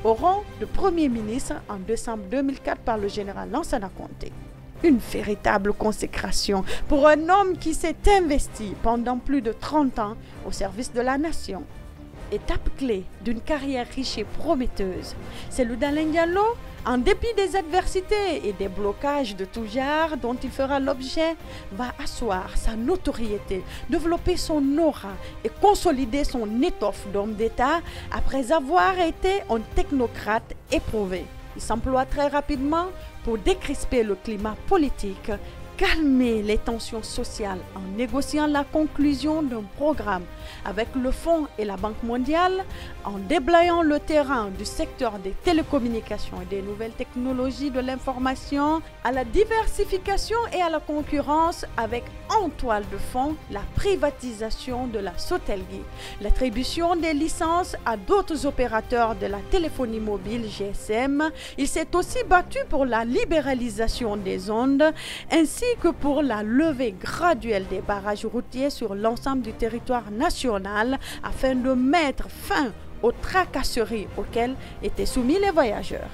au rang de Premier ministre en décembre 2004 par le général Lansana Conté. Une véritable consécration pour un homme qui s'est investi pendant plus de 30 ans au service de la nation. Étape clé d'une carrière riche et prometteuse, celle d'Alain Diallo, en dépit des adversités et des blocages de tout genre dont il fera l'objet, va asseoir sa notoriété, développer son aura et consolider son étoffe d'homme d'État après avoir été un technocrate éprouvé. Il s'emploie très rapidement pour décrisper le climat politique, calmer les tensions sociales en négociant la conclusion d'un programme avec le Fonds et la Banque mondiale, en déblayant le terrain du secteur des télécommunications et des nouvelles technologies de l'information à la diversification et à la concurrence avec en toile de fond la privatisation de la Sotelgui, l'attribution des licences à d'autres opérateurs de la téléphonie mobile GSM. Il s'est aussi battu pour la libéralisation des ondes ainsi que pour la levée graduelle des barrages routiers sur l'ensemble du territoire national afin de mettre fin aux tracasseries auxquelles étaient soumis les voyageurs.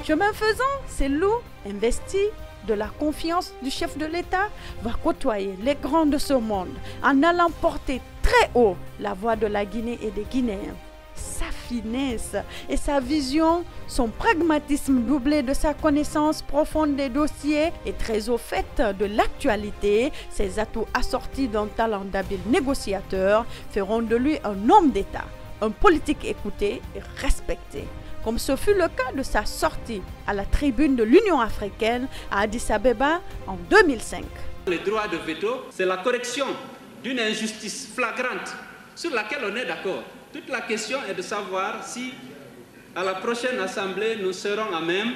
Chemin faisant, c'est Lou, investi de la confiance du chef de l'État, va côtoyer les grands de ce monde en allant porter très haut la voix de la Guinée et des Guinéens. Sa finesse et sa vision, son pragmatisme doublé de sa connaissance profonde des dossiers et très au fait de l'actualité, ses atouts assortis d'un talent d'habile négociateur feront de lui un homme d'État, un politique écouté et respecté, comme ce fut le cas de sa sortie à la tribune de l'Union africaine à Addis Abeba en 2005. Le droit de veto, c'est la correction d'une injustice flagrante sur laquelle on est d'accord. Toute la question est de savoir si, à la prochaine Assemblée, nous serons à même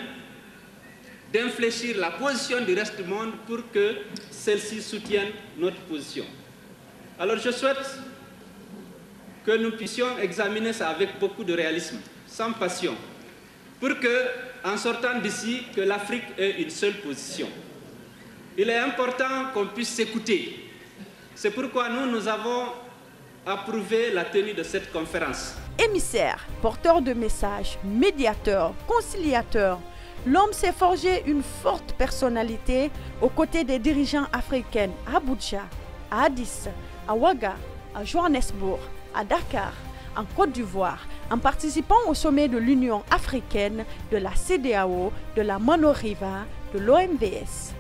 d'infléchir la position du reste du monde pour que celle-ci soutienne notre position. Alors je souhaite que nous puissions examiner ça avec beaucoup de réalisme, sans passion, pour que, en sortant d'ici, que l'Afrique ait une seule position. Il est important qu'on puisse s'écouter. C'est pourquoi nous avons approuvé la tenue de cette conférence. Émissaire, porteur de messages, médiateur, conciliateur, l'homme s'est forgé une forte personnalité aux côtés des dirigeants africains à Abuja, à Addis, à Ouaga, à Johannesburg, à Dakar, en Côte d'Ivoire, en participant au sommet de l'Union africaine, de la CEDEAO, de la MONUSCO, de l'OMVS.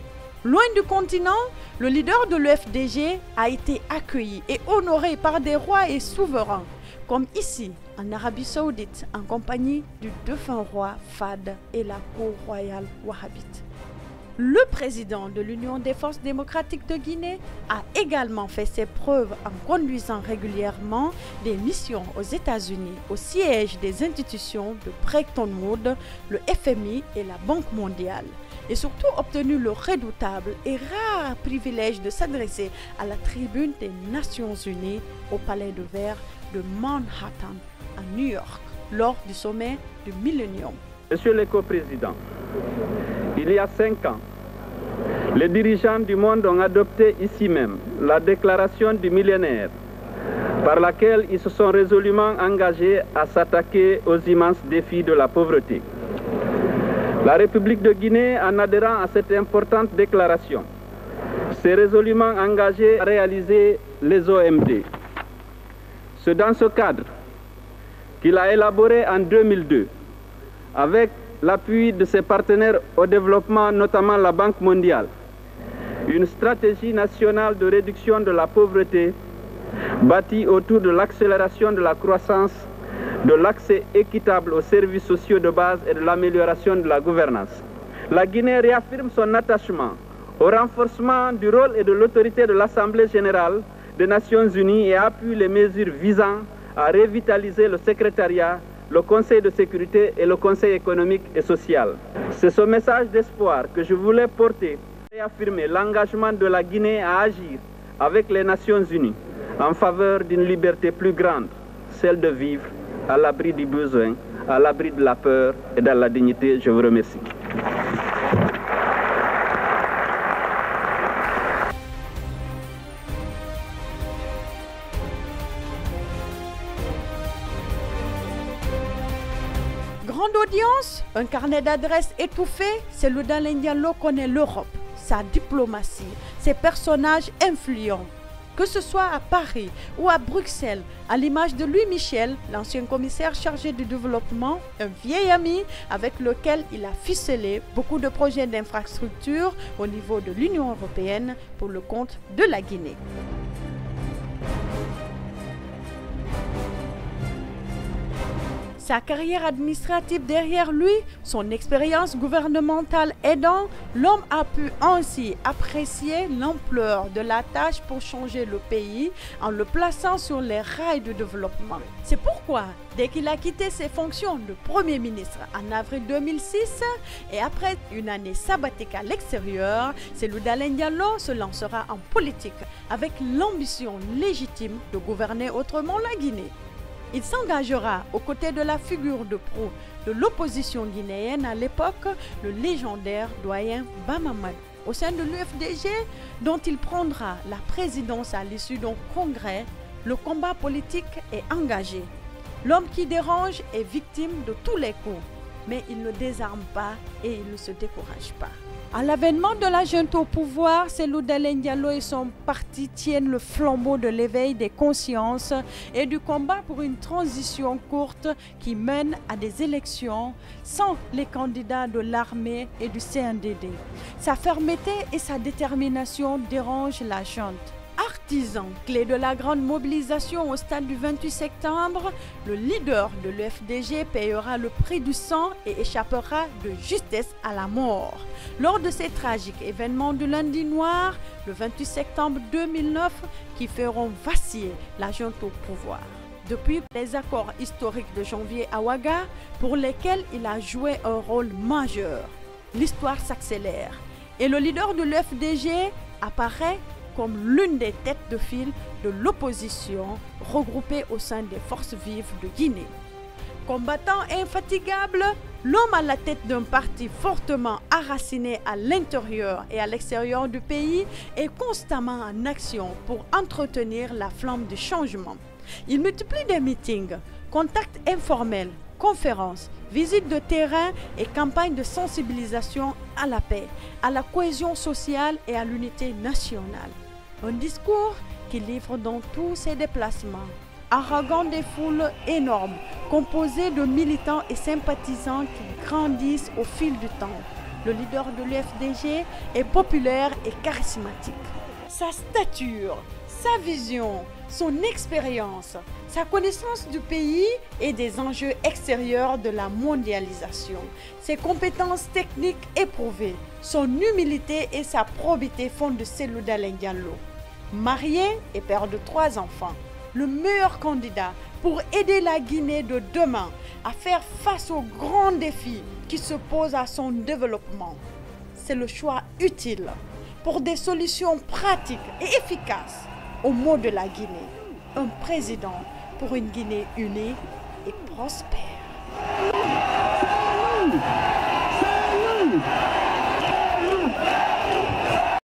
Loin du continent, le leader de l'UFDG a été accueilli et honoré par des rois et souverains, comme ici en Arabie Saoudite, en compagnie du défunt roi Fahd et la cour royale wahhabite. Le président de l'Union des forces démocratiques de Guinée a également fait ses preuves en conduisant régulièrement des missions aux États-Unis au siège des institutions de Bretton Woods, le FMI et la Banque mondiale, et surtout obtenu le redoutable et rare privilège de s'adresser à la tribune des Nations Unies au Palais de Verre de Manhattan, à New York, lors du sommet du Millennium. Monsieur le coprésident, il y a 5 ans, les dirigeants du monde ont adopté ici même la déclaration du millénaire, par laquelle ils se sont résolument engagés à s'attaquer aux immenses défis de la pauvreté. La République de Guinée, en adhérant à cette importante déclaration, s'est résolument engagée à réaliser les OMD. C'est dans ce cadre qu'il a élaboré en 2002, avec l'appui de ses partenaires au développement, notamment la Banque mondiale, une stratégie nationale de réduction de la pauvreté bâtie autour de l'accélération de la croissance, de l'accès équitable aux services sociaux de base et de l'amélioration de la gouvernance. La Guinée réaffirme son attachement au renforcement du rôle et de l'autorité de l'Assemblée générale des Nations unies et appuie les mesures visant à revitaliser le secrétariat, le Conseil de sécurité et le Conseil économique et social. C'est ce message d'espoir que je voulais porter, réaffirmer l'engagement de la Guinée à agir avec les Nations unies en faveur d'une liberté plus grande, celle de vivre à l'abri du besoin, à l'abri de la peur et dans la dignité. Je vous remercie. grande audience, un carnet d'adresses étouffé, Cellou-Dalein Diallo connaît l'Europe, sa diplomatie, ses personnages influents. Que ce soit à Paris ou à Bruxelles, à l'image de Louis Michel, l'ancien commissaire chargé du développement, un vieil ami avec lequel il a ficelé beaucoup de projets d'infrastructure au niveau de l'Union européenne pour le compte de la Guinée. Sa carrière administrative derrière lui, son expérience gouvernementale aidant, l'homme a pu ainsi apprécier l'ampleur de la tâche pour changer le pays en le plaçant sur les rails du développement. C'est pourquoi, dès qu'il a quitté ses fonctions de Premier ministre en avril 2006 et après une année sabbatique à l'extérieur, Cellou-Dalein Diallo se lancera en politique avec l'ambition légitime de gouverner autrement la Guinée. Il s'engagera aux côtés de la figure de proue de l'opposition guinéenne à l'époque, le légendaire doyen Bamamad, au sein de l'UFDG, dont il prendra la présidence à l'issue d'un congrès. Le combat politique est engagé. L'homme qui dérange est victime de tous les coups, mais il ne désarme pas et il ne se décourage pas. À l'avènement de la junte au pouvoir, Cellou-Dalein Diallo et son parti tiennent le flambeau de l'éveil des consciences et du combat pour une transition courte qui mène à des élections sans les candidats de l'armée et du CNDD. Sa fermeté et sa détermination dérangent la junte. Artisan clé de la grande mobilisation au stade du 28 septembre, le leader de l'UFDG payera le prix du sang et échappera de justesse à la mort. Lors de ces tragiques événements du lundi noir, le 28 septembre 2009, qui feront vaciller la junte au pouvoir. Depuis les accords historiques de janvier à Ouaga, pour lesquels il a joué un rôle majeur, l'histoire s'accélère et le leader de l'UFDG apparaît comme l'une des têtes de file de l'opposition regroupée au sein des forces vives de Guinée. Combattant infatigable, l'homme à la tête d'un parti fortement enraciné à l'intérieur et à l'extérieur du pays est constamment en action pour entretenir la flamme du changement. Il multiplie des meetings, contacts informels, conférences, visites de terrain et campagnes de sensibilisation à la paix, à la cohésion sociale et à l'unité nationale. Un discours qu'il livre dans tous ses déplacements, arrogant des foules énormes, composées de militants et sympathisants qui grandissent au fil du temps. Le leader de l'UFDG est populaire et charismatique. Sa stature, sa vision, son expérience, sa connaissance du pays et des enjeux extérieurs de la mondialisation, ses compétences techniques éprouvées, son humilité et sa probité font de Cellou-Dalein Diallo, marié et père de 3 enfants, le meilleur candidat pour aider la Guinée de demain à faire face aux grands défis qui se posent à son développement. C'est le choix utile pour des solutions pratiques et efficaces aux maux de la Guinée. Un président pour une Guinée unie et prospère.